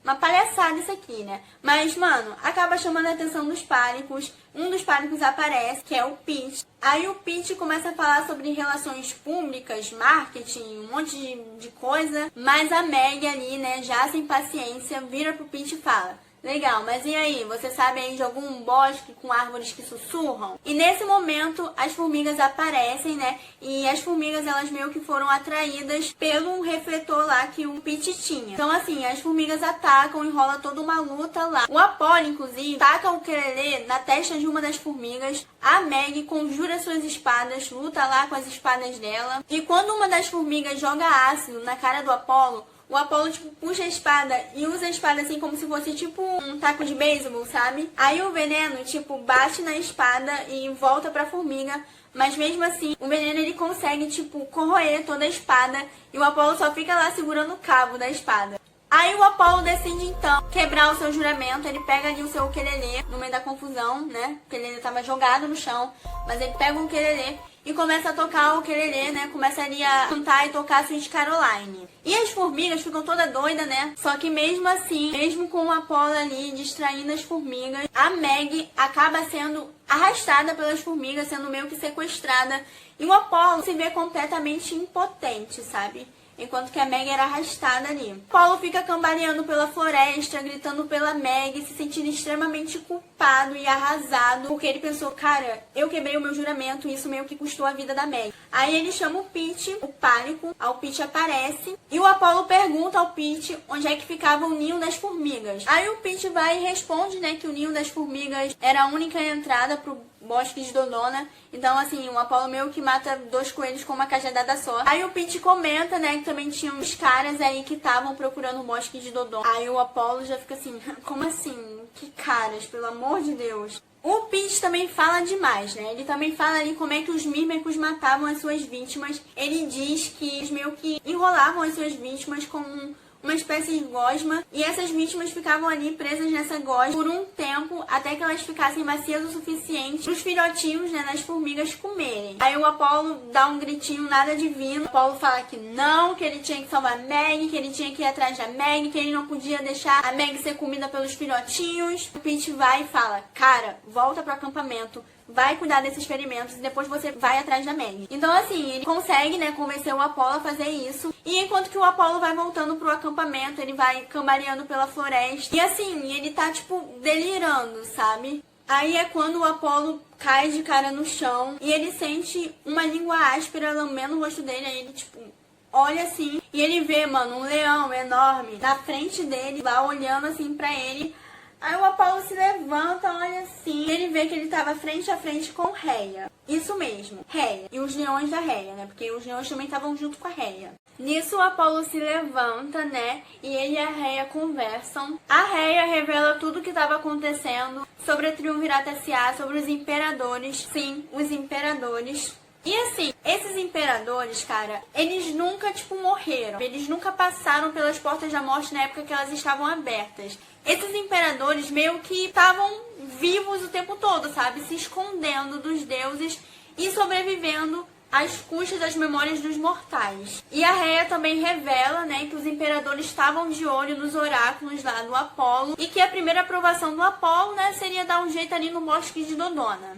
Uma palhaçada isso aqui, né? Mas, mano, acaba chamando a atenção dos pálicos. Um dos pálicos aparece, que é o Pete. Aí o Pete começa a falar sobre relações públicas, marketing, um monte de coisa. Mas a Meg ali, né, já sem paciência, vira pro Pete e fala: legal, mas e aí? Você sabe aí de algum bosque com árvores que sussurram? E nesse momento as formigas aparecem, né? E as formigas, elas meio que foram atraídas pelo refletor lá que o Pete tinha. Então assim, as formigas atacam e rola toda uma luta lá. O Apolo, inclusive, taca o quelele na testa de uma das formigas. A Meg conjura suas espadas, luta lá com as espadas dela. E quando uma das formigas joga ácido na cara do Apolo, o Apolo, tipo, puxa a espada e usa a espada assim como se fosse, tipo, um taco de beisebol, sabe? Aí o veneno, tipo, bate na espada e volta pra formiga. Mas mesmo assim, o veneno, ele consegue, tipo, corroer toda a espada. E o Apolo só fica lá segurando o cabo da espada. Aí o Apolo decide, então, quebrar o seu juramento. Ele pega ali o seu ukelele no meio da confusão, né? O ukelele tava jogado no chão. Mas ele pega o ukelele e começa a tocar o ukelele, né? Começa ali a cantar e tocar a Sweet Caroline. E as formigas ficam todas doidas, né? Só que mesmo assim, mesmo com o Apolo ali distraindo as formigas, a Meg acaba sendo arrastada pelas formigas, sendo meio que sequestrada. E o Apolo se vê completamente impotente, sabe? Enquanto que a Meg era arrastada ali. Apolo fica cambaleando pela floresta, gritando pela Meg, se sentindo extremamente culpado e arrasado, porque ele pensou, cara, eu quebrei o meu juramento e isso meio que custou a vida da Meg. Aí ele chama o Pete, o pálico, aí o Pete aparece, e o Apolo pergunta ao Pete onde é que ficava o ninho das formigas. Aí o Pete vai e responde, né, que o ninho das formigas era a única entrada pro Bosque de Dodona. Então, assim, o Apolo meio que mata 2 coelhos com uma cajadada só. Aí o Pete comenta, né, que também tinha uns caras aí que estavam procurando o Bosque de Dodona. Aí o Apolo já fica assim, como assim? Que caras, pelo amor de Deus. O Pete também fala demais, né? Ele também fala ali como é que os mímicos matavam as suas vítimas. Ele diz que eles meio que enrolavam as suas vítimas com uma espécie de gosma, e essas vítimas ficavam ali presas nessa gosma por um tempo, até que elas ficassem macias o suficiente para os filhotinhos, né, das formigas comerem. Aí o Apollo dá um gritinho nada divino. O Apollo fala que não, que ele tinha que salvar a Meg, que ele tinha que ir atrás da Meg, que ele não podia deixar a Meg ser comida pelos filhotinhos. O Pete vai e fala, cara, volta pro acampamento, vai cuidar desses ferimentos e depois você vai atrás da Meg. Então assim, ele consegue, né, convencer o Apollo a fazer isso. E enquanto que o Apollo vai voltando pro acampamento, ele vai cambaleando pela floresta. E assim, ele tá tipo delirando, sabe? Aí é quando o Apollo cai de cara no chão e ele sente uma língua áspera lambendo o rosto dele. Aí ele tipo olha assim e ele vê, mano, um leão enorme na frente dele, lá olhando assim pra ele. Aí o Apollo se levanta, olha assim, e ele vê que ele tava frente a frente com Rhea. Isso mesmo, Rhea. E os leões da Rhea, né? Porque os leões também estavam junto com a Rhea. Nisso o Apollo se levanta, né? E ele e a Rhea conversam. A Rhea revela tudo o que estava acontecendo sobre a Triunvirata S.A., sobre os imperadores. Sim, os imperadores. E assim, esses imperadores, cara, eles nunca, tipo, morreram. Eles nunca passaram pelas portas da morte na época que elas estavam abertas. Esses imperadores meio que estavam vivos o tempo todo, sabe? Se escondendo dos deuses e sobrevivendo às custas das memórias dos mortais. E a Rhea também revela, né, que os imperadores estavam de olho nos oráculos lá do Apollo e que a primeira aprovação do Apollo, né, seria dar um jeito ali no bosque de Dodona.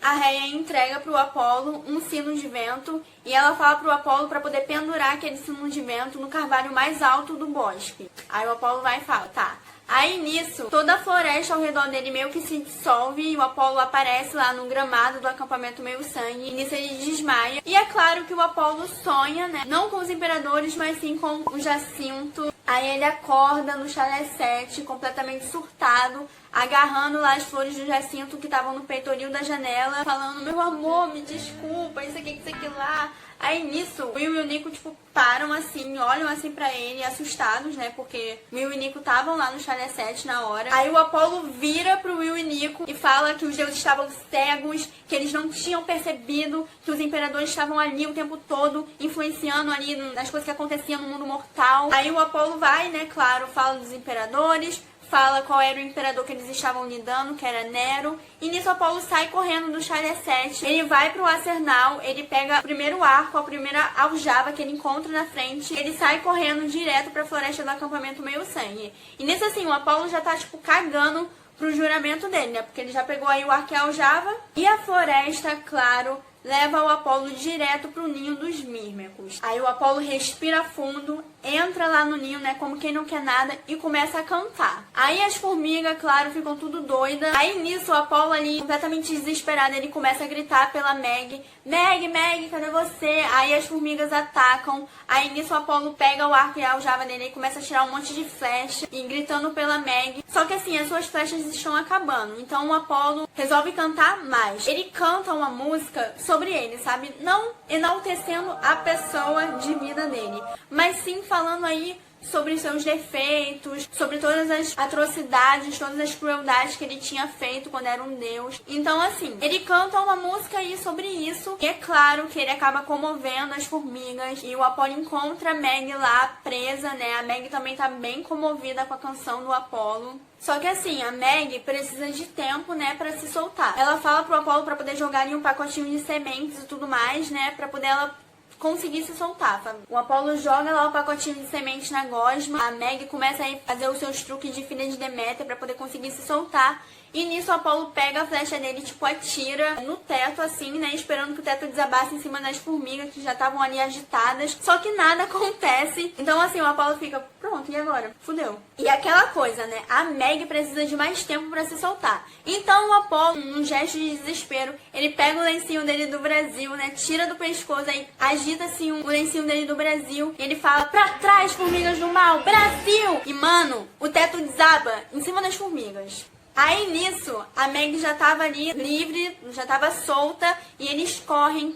A Rhea entrega pro Apollo um sino de vento e ela fala pro Apollo para poder pendurar aquele sino de vento no carvalho mais alto do bosque. Aí o Apollo vai e fala, tá. Aí nisso, toda a floresta ao redor dele meio que se dissolve e o Apollo aparece lá no gramado do acampamento Meio Sangue. E nisso ele desmaia. E é claro que o Apollo sonha, né? Não com os imperadores, mas sim com o Jacinto. Aí ele acorda no Chalé 7, completamente surtado, agarrando lá as flores do Jacinto que estavam no peitoril da janela, falando, meu amor, me desculpa, isso aqui, isso aqui lá. Aí nisso, o Will e o Nico, tipo, param assim, olham assim pra ele, assustados, né? Porque o Will e Nico estavam lá no Chalé 7 na hora. Aí o Apollo vira pro Will e Nico e fala que os deuses estavam cegos, que eles não tinham percebido que os imperadores estavam ali o tempo todo, influenciando ali nas coisas que aconteciam no mundo mortal. Aí o Apollo vai, né, claro, fala dos imperadores, fala qual era o imperador que eles estavam lidando, que era Nero. E nisso Apollo sai correndo do Chalé 7. Ele vai pro Acernal, ele pega o primeiro arco, a primeira aljava que ele encontra na frente. Ele sai correndo direto pra floresta do acampamento Meio Sangue. E nisso assim, o Apollo já tá tipo cagando pro juramento dele, né? Porque ele já pegou aí o arco e a aljava. E a floresta, claro, leva o Apollo direto pro ninho dos Mírmicos. Aí o Apollo respira fundo, entra lá no ninho, né, como quem não quer nada, e começa a cantar. Aí as formigas, claro, ficam tudo doidas. Aí nisso o Apollo ali, completamente desesperado, ele começa a gritar pela Meg. Meg, Meg, cadê você? Aí as formigas atacam. Aí nisso o Apollo pega o arco e a aljava dele e começa a tirar um monte de flecha e gritando pela Meg. Só que assim, as suas flechas estão acabando. Então o Apollo resolve cantar mais. Ele canta uma música sobre ele, sabe? Não enaltecendo a pessoa de vida dele, mas sim falando aí sobre seus defeitos, sobre todas as atrocidades, todas as crueldades que ele tinha feito quando era um deus. Então, assim, ele canta uma música aí sobre isso. E é claro que ele acaba comovendo as formigas. E o Apollo encontra a Meg lá presa, né? A Meg também tá bem comovida com a canção do Apollo. Só que assim, a Meg precisa de tempo, né, pra se soltar. Ela fala pro Apollo pra poder jogar ali um pacotinho de sementes e tudo mais, né, pra poder ela conseguir se soltar. O Apollo joga lá o pacotinho de semente na gosma, a Meg começa a fazer os seus truques de filha de Deméter pra poder conseguir se soltar. E nisso o Apollo pega a flecha dele, tipo, atira no teto, assim, né, esperando que o teto desabasse em cima das formigas que já estavam ali agitadas. Só que nada acontece. Então, assim, o Apollo fica, pronto, e agora? Fudeu. E aquela coisa, né, a Meg precisa de mais tempo pra se soltar. Então o Apollo, num gesto de desespero, ele pega o lencinho dele do Brasil, né, tira do pescoço, aí agita, assim, o lencinho dele do Brasil. E ele fala, pra trás, formigas do mal, Brasil! E, mano, o teto desaba em cima das formigas. Aí nisso, a Meg já tava ali livre, já tava solta, e eles correm,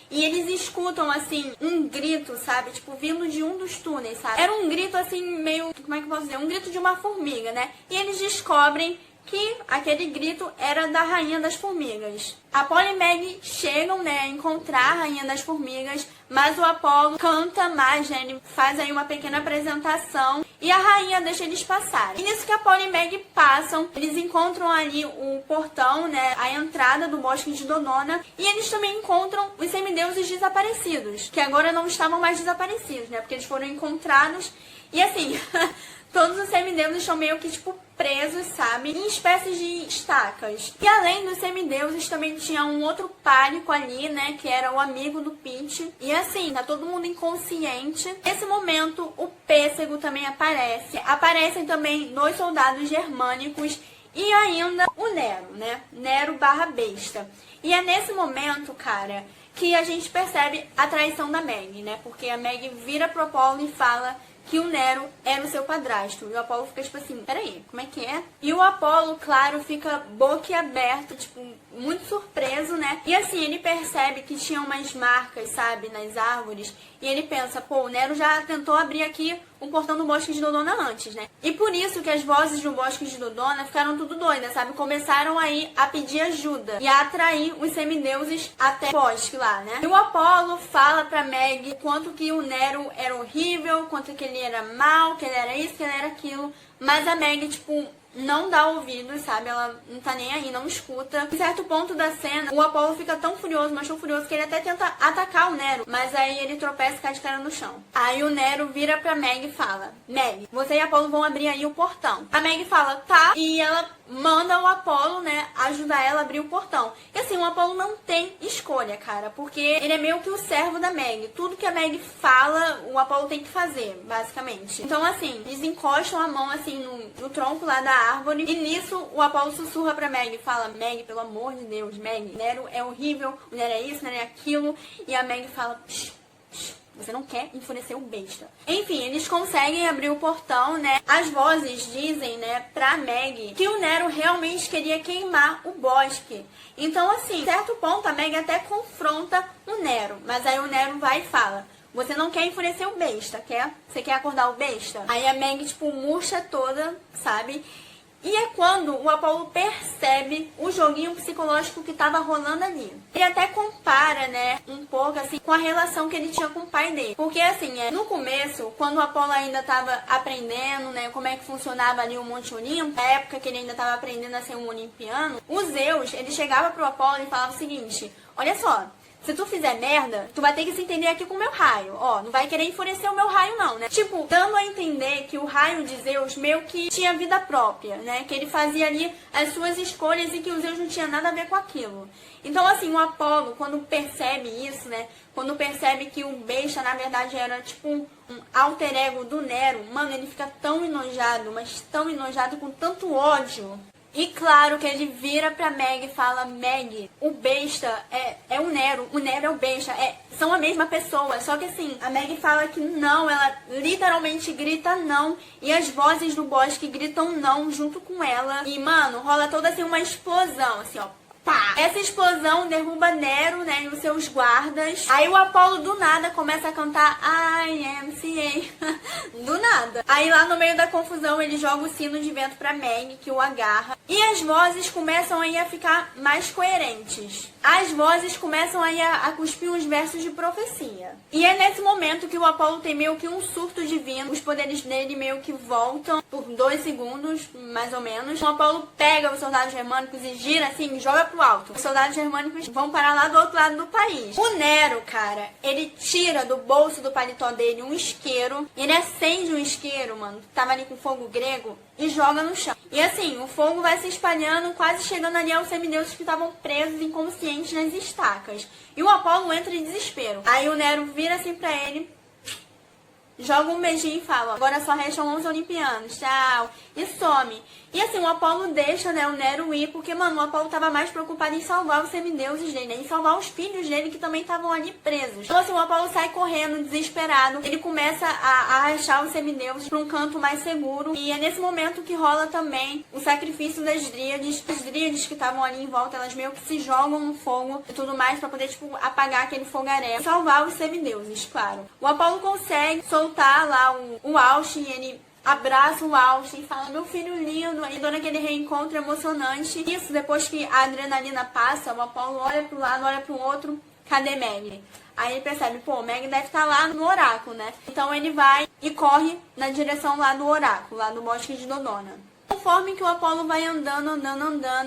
e eles escutam, assim, um grito, sabe? Tipo, vindo de um dos túneis, sabe? Era um grito, assim, meio, como é que eu posso dizer? Um grito de uma formiga, né? E eles descobrem que aquele grito era da Rainha das Formigas. Apolo e Meg chegam, né, a encontrar a Rainha das Formigas, mas o Apolo canta mais, né, ele faz aí uma pequena apresentação e a Rainha deixa eles passarem. E nisso que Apolo e Meg passam, eles encontram ali o portão, né, a entrada do Bosque de Dodona, e eles também encontram os semideuses desaparecidos, que agora não estavam mais desaparecidos, né, porque eles foram encontrados e assim... Todos os semideuses estão meio que, tipo, presos, sabe? Em espécies de estacas. E além dos semideuses, também tinha um outro pálico ali, né? Que era o amigo do Pete. E assim, tá todo mundo inconsciente. Nesse momento, o Pêssego também aparece. Aparecem também 2 soldados germânicos e ainda o Nero, né? Nero barra besta. E é nesse momento, cara, que a gente percebe a traição da Meg, né? Porque a Meg vira pro Apolo e fala... que o Nero era o seu padrasto. E o Apolo fica tipo assim, peraí, como é que é? E o Apolo, claro, fica boquiaberto, tipo, muito surpreso, né? E assim, ele percebe que tinha umas marcas, sabe, nas árvores. E ele pensa, pô, o Nero já tentou abrir aqui o portão do Bosque de Dodona antes, né? E por isso que as vozes do Bosque de Dodona ficaram tudo doidas, sabe? Começaram aí a pedir ajuda e a atrair os semideuses até o bosque lá, né? E o Apolo fala pra Meg quanto que o Nero era horrível, quanto que ele era mal, que ele era isso, que ele era aquilo. Mas a Meg, tipo, não dá ouvidos, sabe? Ela não tá nem aí, não escuta. Em certo ponto da cena, o Apolo fica tão furioso, mas tão furioso, que ele até tenta atacar o Nero. Mas aí ele tropeça e cai de cara no chão. Aí o Nero vira pra Meg e fala, Meg, você e Apolo vão abrir aí o portão. A Meg fala, tá. E ela manda o Apolo, né, ajudar ela a abrir o portão. E assim, o Apolo não tem escolha, cara, porque ele é meio que o servo da Meg. Tudo que a Meg fala, o Apolo tem que fazer, basicamente. Então, assim, eles encostam a mão, assim, no tronco lá da árvore. E nisso, o Apolo sussurra pra Meg e fala, Meg, pelo amor de Deus, Meg, Nero é horrível, o Nero é isso, Nero é aquilo. E a Meg fala, psh, psh. Você não quer enfurecer o besta. Enfim, eles conseguem abrir o portão, né? As vozes dizem, né, pra Meg que o Nero realmente queria queimar o bosque. Então, assim, em certo ponto, a Meg até confronta o Nero. Mas aí o Nero vai e fala, você não quer enfurecer o besta, quer? Você quer acordar o besta? Aí a Meg, tipo, murcha toda, sabe? E é quando o Apolo percebe o joguinho psicológico que tava rolando ali. Ele até compara, né, um pouco, assim, com a relação que ele tinha com o pai dele. Porque, assim, no começo, quando o Apolo ainda tava aprendendo, né, como é que funcionava ali o Monte Olimpo, na época que ele ainda tava aprendendo a ser um olimpiano, o Zeus, ele chegava pro Apolo e falava o seguinte, olha só, se tu fizer merda, tu vai ter que se entender aqui com o meu raio. Ó, não vai querer enfurecer o meu raio não, né? Tipo, dando a entender que o raio de Zeus meio que tinha vida própria, né? Que ele fazia ali as suas escolhas e que o Zeus não tinha nada a ver com aquilo. Então, assim, o Apolo, quando percebe isso, né? Quando percebe que o besta, na verdade, era tipo um alter ego do Nero, mano, ele fica tão enojado, mas tão enojado, com tanto ódio. E claro que ele vira pra Meg e fala, Meg, o besta é o Nero é o besta, são a mesma pessoa. Só que assim, a Meg fala que não, ela literalmente grita não, e as vozes do bosque gritam não junto com ela. E mano, rola toda assim uma explosão, assim ó. Pá! Essa explosão derruba Nero, né, e os seus guardas. Aí o Apolo do nada começa a cantar IMCA. Do nada. Aí lá no meio da confusão ele joga o sino de vento pra Meg, que o agarra. E as vozes começam aí a ficar mais coerentes. As vozes começam aí a cuspir uns versos de profecia. E é nesse momento que o Apolo tem meio que um surto divino. Os poderes dele meio que voltam por 2 segundos, mais ou menos. O Apolo pega os soldados germânicos e gira assim, joga pro alto. Os soldados germânicos vão parar lá do outro lado do país. O Nero, cara, ele tira do bolso do paletó dele um isqueiro. Ele acende um isqueiro, mano, que tava ali com fogo grego, e joga no chão. E assim, o fogo vai se espalhando, quase chegando ali aos semideuses que estavam presos inconscientes nas estacas. E o Apolo entra em desespero. Aí o Nero vira assim pra ele, joga um beijinho e fala, agora só restam 11 olimpianos, tchau, e some. E assim, o Apolo deixa, né, o Nero ir, porque, mano, o Apolo tava mais preocupado em salvar os semideuses dele, né, em salvar os filhos dele que também estavam ali presos. Então assim, o Apolo sai correndo, desesperado, ele começa a arrastar os semideuses pra um canto mais seguro, e é nesse momento que rola também o sacrifício das dríades. As dríades que estavam ali em volta, elas meio que se jogam no fogo e tudo mais pra poder, tipo, apagar aquele fogaréu e salvar os semideuses, claro. O Apolo consegue soltar lá o Aush e ele abraça o Austin e fala, meu filho lindo, aí dando aquele reencontro emocionante. Isso, depois que a adrenalina passa, o Apollo olha pro lado, olha pro outro, cadê Meg? Aí ele percebe, pô, Meg deve estar lá no oráculo, né? Então ele vai e corre na direção lá do oráculo, lá do bosque de Dodona. Conforme que o Apollo vai andando,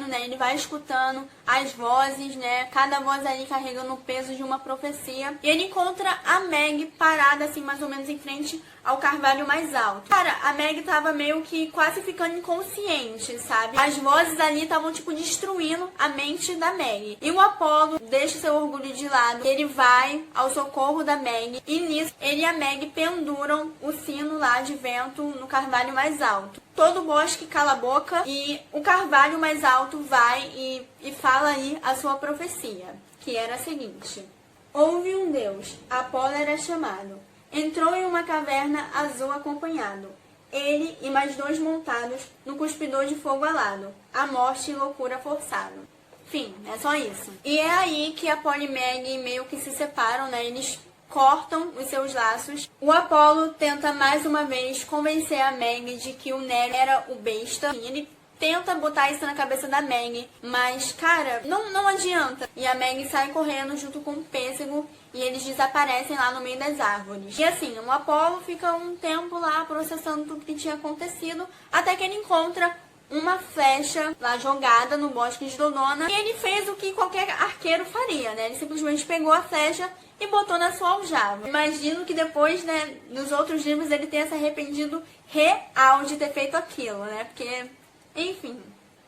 né? Ele vai escutando as vozes, né? Cada voz ali carregando o peso de uma profecia. E ele encontra a Meg parada, assim, mais ou menos em frente ao carvalho mais alto. Cara, a Meg tava meio que quase ficando inconsciente, sabe? As vozes ali estavam, tipo, destruindo a mente da Meg. E o Apollo deixa seu orgulho de lado. Ele vai ao socorro da Meg. E nisso, ele e a Meg penduram o sino lá de vento no carvalho mais alto. Todo o bosque cala a boca e o carvalho mais alto vai e fala aí a sua profecia, que era a seguinte. Houve um Deus, Apolo era chamado, entrou em uma caverna azul acompanhado, ele e mais 2 montados no cuspidor de fogo alado, a morte e loucura forçado. Enfim, é só isso. E é aí que Apolo e Meg meio que se separam, né? Eles cortam os seus laços. O Apolo tenta mais uma vez convencer a Meg de que o Nero era o besta. Ele tenta botar isso na cabeça da Meg, mas, cara, não adianta. E a Meg sai correndo junto com o Pêssego e eles desaparecem lá no meio das árvores. E assim, o Apolo fica um tempo lá processando tudo que tinha acontecido, até que ele encontra uma flecha lá jogada no bosque de Dodona. E ele fez o que qualquer arqueiro faria, né? Ele simplesmente pegou a flecha e botou na sua aljava. Imagino que depois, né, nos outros livros ele tenha se arrependido real de ter feito aquilo, né? Porque, enfim.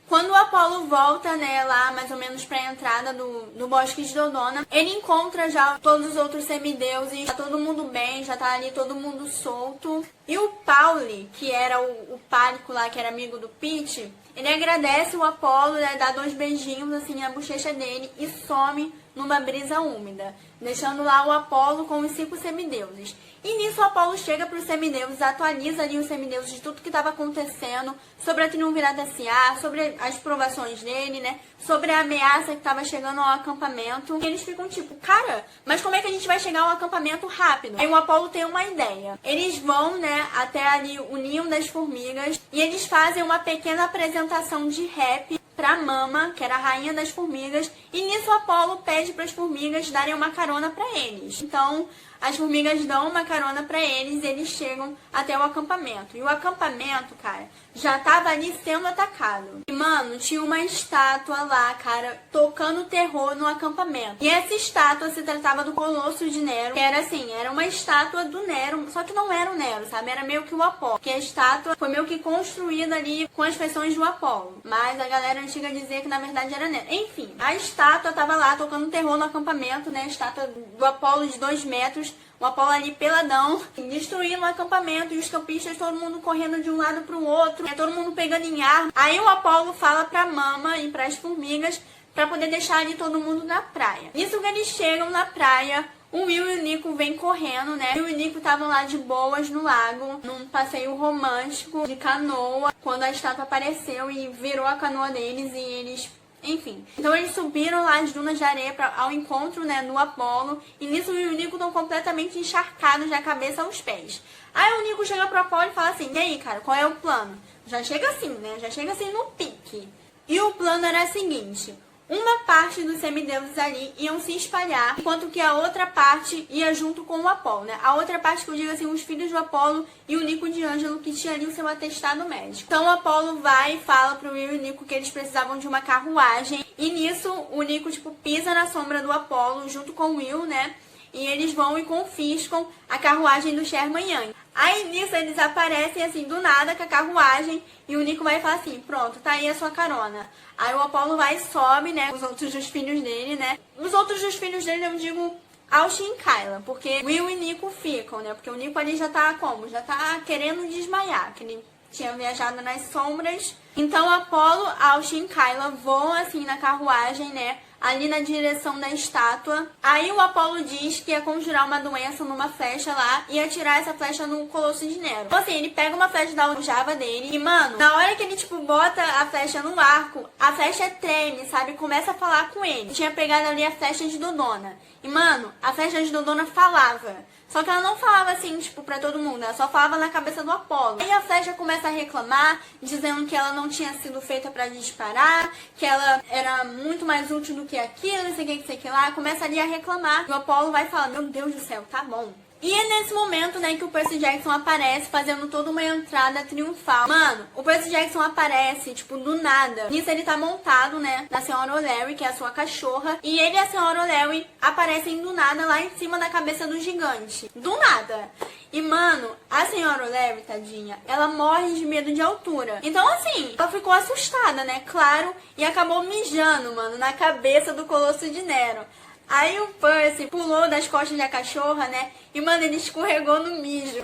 Quando o Apolo volta, né, lá mais ou menos pra entrada do bosque de Dodona, ele encontra já todos os outros semideuses, tá todo mundo bem, já tá ali todo mundo solto. E o Pauli, que era o pálico lá, que era amigo do Pete, ele agradece o Apolo, né, dá 2 beijinhos assim na bochecha dele e some numa brisa úmida, deixando lá o Apolo com os 5 semideuses. E nisso o Apolo chega para os semideuses, atualiza ali os semideuses de tudo que estava acontecendo, sobre a Triunvirata S.A., sobre as provações dele, né? Sobre a ameaça que estava chegando ao acampamento. E eles ficam tipo, cara, mas como é que a gente vai chegar ao acampamento rápido? Aí o Apolo tem uma ideia. Eles vão, né, até ali o ninho das formigas e eles fazem uma pequena apresentação de rap pra Mama, que era a rainha das formigas, e nisso o Apolo pede para as formigas darem uma carona para eles. Então, as formigas dão uma carona pra eles e eles chegam até o acampamento. E o acampamento, cara, já tava ali sendo atacado. E, mano, tinha uma estátua lá, cara, tocando terror no acampamento. E essa estátua se tratava do Colosso de Nero, que era assim, era uma estátua do Nero, só que não era o Nero, sabe? Era meio que o Apolo. Que a estátua foi meio que construída ali com as feições do Apolo. Mas a galera antiga dizia que na verdade era Nero. Enfim, a estátua tava lá tocando terror no acampamento, né? A estátua do Apolo de 2 metros. O Apolo ali peladão, destruindo o acampamento e os campistas, todo mundo correndo de um lado pro outro, todo mundo pegando em arma. Aí o Apolo fala pra Mama e pras formigas pra poder deixar ali todo mundo na praia. Nisso que eles chegam na praia, o Will e o Nico vêm correndo, né? O Will e o Nico estavam lá de boas no lago, num passeio romântico de canoa, quando a estátua apareceu e virou a canoa deles e eles... Enfim, então eles subiram lá as dunas de areia ao encontro, né, no Apolo. E nisso o Will e o Nico estão completamente encharcados da cabeça aos pés. Aí o Nico chega pro Apolo e fala assim, e aí, cara, qual é o plano? Já chega assim, né, já chega assim no pique. E o plano era o seguinte... Uma parte dos semideuses ali iam se espalhar, enquanto que a outra parte ia junto com o Apolo, né? A outra parte que eu digo assim, os filhos do Apolo e o Nico de Ângelo, que tinha ali o seu atestado médico. Então o Apolo vai e fala pro Will e o Nico que eles precisavam de uma carruagem. E nisso o Nico, tipo, pisa na sombra do Apolo junto com o Will, né? E eles vão e confiscam a carruagem do Sherman Yang. Aí nisso eles aparecem assim do nada com a carruagem e o Nico vai falar assim, pronto, tá aí a sua carona. Aí o Apolo vai e sobe, né, os outros dos filhos dele, né. Os outros dos filhos dele eu digo Austin e Kyla, porque Will e Nico ficam, né, porque o Nico ali já tá como? Já tá querendo desmaiar, que ele tinha viajado nas sombras. Então Apolo, Austin e Kyla voam assim na carruagem, né, ali na direção da estátua. Aí o Apolo diz que ia conjurar uma doença numa flecha lá e atirar essa flecha no Colosso de Nero. Então assim, ele pega uma flecha da aljava dele e, mano, na hora que ele, tipo, bota a flecha no arco, a flecha treme, sabe? Começa a falar com ele. Tinha pegado ali a flecha de Dodona. E, mano, a flecha de Dodona falava. Só que ela não falava assim, tipo, pra todo mundo. Ela só falava na cabeça do Apolo. Aí a flecha começa a reclamar, dizendo que ela não tinha sido feita pra disparar, que ela era muito mais útil do que aquilo, não sei o que lá. Começa ali a reclamar. E o Apolo vai falar, meu Deus do céu, tá bom. E é nesse momento, né, que o Percy Jackson aparece, fazendo toda uma entrada triunfal. Mano, o Percy Jackson aparece, tipo, do nada. Nisso ele tá montado, né, na Senhora O'Leary, que é a sua cachorra. E ele e a Senhora O'Leary aparecem do nada lá em cima da cabeça do gigante. Do nada. E, mano, a Senhora O'Leary, tadinha, ela morre de medo de altura. Então, assim, ela ficou assustada, né, claro, e acabou mijando, mano, na cabeça do Colosso de Nero. Aí o Percy pulou das costas da cachorra, né? E, mano, ele escorregou no mijo.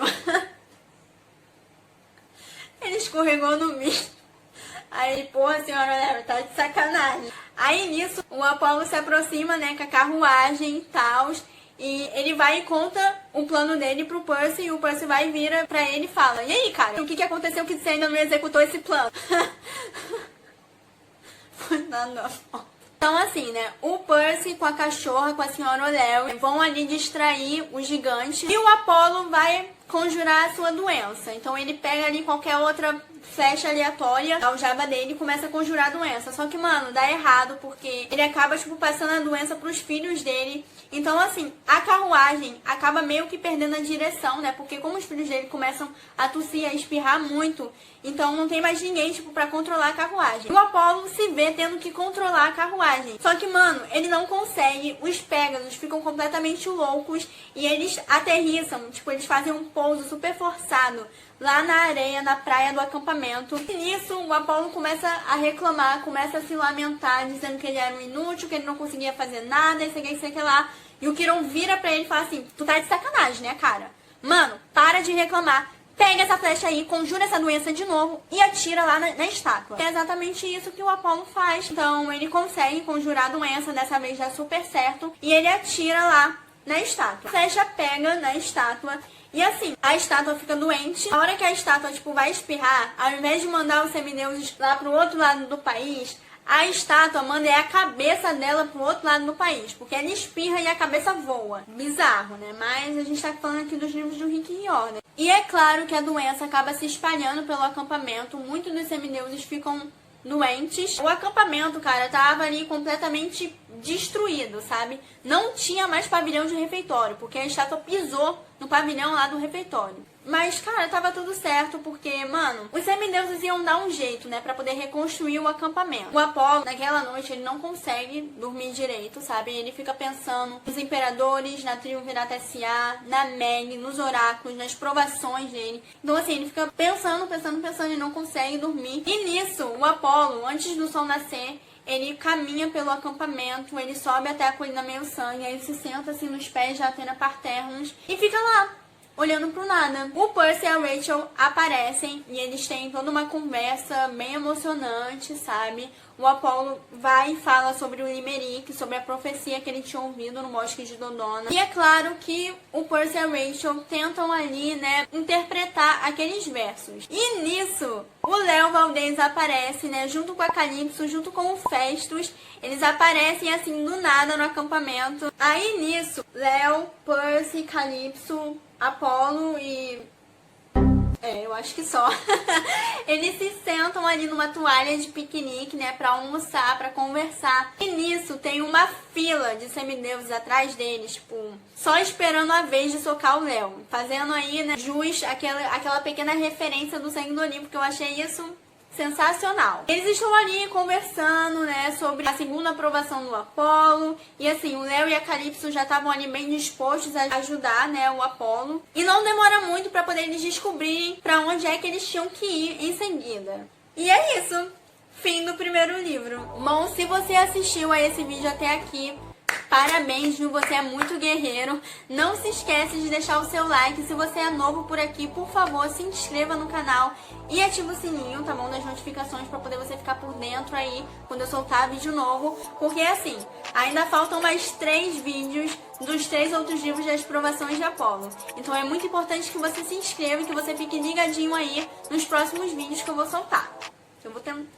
Ele escorregou no mijo. Aí, porra, Senhora O'Leary, tá de sacanagem. Aí, nisso, o Apolo se aproxima, né, com a carruagem e tal. E ele vai e conta o plano dele pro Percy. E o Percy vai e vira pra ele e fala, e aí, cara, o que aconteceu que você ainda não executou esse plano? Foi nada. Então, assim, né, o Percy com a cachorra, com a Senhora O'Leary, vão ali distrair o gigante. E o Apolo vai conjurar a sua doença. Então, ele pega ali qualquer outra flecha aleatória, a aljava dele, e começa a conjurar a doença. Só que, mano, dá errado, porque ele acaba, tipo, passando a doença pros filhos dele. Então, assim, a carruagem acaba meio que perdendo a direção, né? Porque como os filhos dele começam a tossir, a espirrar muito, então não tem mais ninguém, tipo, pra controlar a carruagem. E o Apolo se vê tendo que controlar a carruagem. Só que, mano, ele não consegue. Os Pégasos ficam completamente loucos e eles aterrissam, tipo, eles fazem um pouso super forçado lá na areia, na praia do acampamento. E nisso, o Apolo começa a reclamar, começa a se lamentar, dizendo que ele era um inútil, que ele não conseguia fazer nada, e sei que lá. E o Quirón vira pra ele e fala assim, tu tá de sacanagem, né, cara? Mano, para de reclamar. Pega essa flecha aí, conjura essa doença de novo e atira lá na estátua. É exatamente isso que o Apolo faz. Então, ele consegue conjurar a doença, dessa vez dá super certo. E ele atira lá na estátua. A flecha pega na estátua. E assim, a estátua fica doente. Na hora que a estátua, tipo, vai espirrar, ao invés de mandar os semideuses lá pro outro lado do país, a estátua manda a cabeça dela pro outro lado do país. Porque ela espirra e a cabeça voa. Bizarro, né? Mas a gente tá falando aqui dos livros do Rick Riordan, né? E é claro que a doença acaba se espalhando pelo acampamento. Muitos dos semideuses ficam doentes. O acampamento, cara, tava ali completamente destruído, sabe? Não tinha mais pavilhão de refeitório, porque a estátua pisou no pavilhão lá do refeitório. Mas, cara, tava tudo certo, porque, mano, os semideuses iam dar um jeito, né, pra poder reconstruir o acampamento. O Apolo, naquela noite, ele não consegue dormir direito, sabe? Ele fica pensando nos imperadores, na Triunvirata S.A., na Meg, nos oráculos, nas provações dele. Então, assim, ele fica pensando e não consegue dormir. E nisso, o Apolo, antes do sol nascer, ele caminha pelo acampamento, ele sobe até a colina meio sangue, aí ele se senta assim nos pés de Athena Parternos e fica lá, olhando pro nada. O Percy e a Rachel aparecem e eles têm toda uma conversa bem emocionante, sabe? O Apolo vai e fala sobre o Limerick, sobre a profecia que ele tinha ouvido no Bosque de Dodona. E é claro que o Percy e a Rachel tentam ali, né, interpretar aqueles versos. E nisso, o Léo Valdez aparece, né, junto com a Calypso, junto com o Festus. Eles aparecem assim do nada no acampamento. Aí nisso, Léo, Percy, Calypso, Apolo e... eu acho que só. Eles se sentam ali numa toalha de piquenique, né, pra almoçar, pra conversar. E nisso tem uma fila de semideuses atrás deles, tipo, só esperando a vez de socar o Léo. Fazendo aí, né, jus aquela pequena referência do Sangue do Olimpo, que eu achei isso sensacional. Eles estão ali conversando, né, sobre a segunda aprovação do Apolo. E assim, o Léo e a Calypso já estavam ali bem dispostos a ajudar, né, o Apolo. E não demora muito para poder eles descobrirem para onde é que eles tinham que ir em seguida. E é isso. Fim do primeiro livro. Bom, se você assistiu a esse vídeo até aqui, Parabéns, Ju, você é muito guerreiro. Não se esquece de deixar o seu like. Se você é novo por aqui, por favor, se inscreva no canal e ativa o sininho, tá bom? Das notificações pra poder você ficar por dentro aí quando eu soltar vídeo novo. Porque assim, ainda faltam mais 3 vídeos dos 3 outros livros das provações de Apolo. Então é muito importante que você se inscreva e que você fique ligadinho aí nos próximos vídeos que eu vou soltar. Que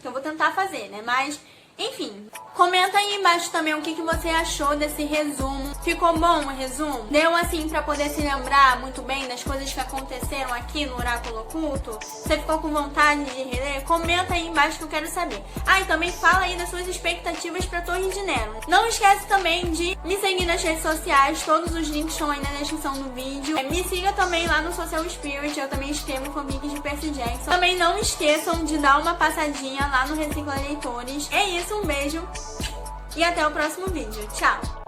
eu vou tentar fazer, né? Mas, enfim, comenta aí embaixo também o que você achou desse resumo. Ficou bom o resumo? Deu assim pra poder se lembrar muito bem das coisas que aconteceram aqui no Oráculo Oculto? Você ficou com vontade de reler? Comenta aí embaixo que eu quero saber. Ah, e também fala aí das suas expectativas pra Torre de Nero. Não esquece também de me seguir nas redes sociais, todos os links estão aí na descrição do vídeo. Me siga também lá no Social Spirit, eu também escrevo fanfics de Percy Jackson. Também não esqueçam de dar uma passadinha lá no Recicla Leitores. É isso, um beijo e até o próximo vídeo. Tchau!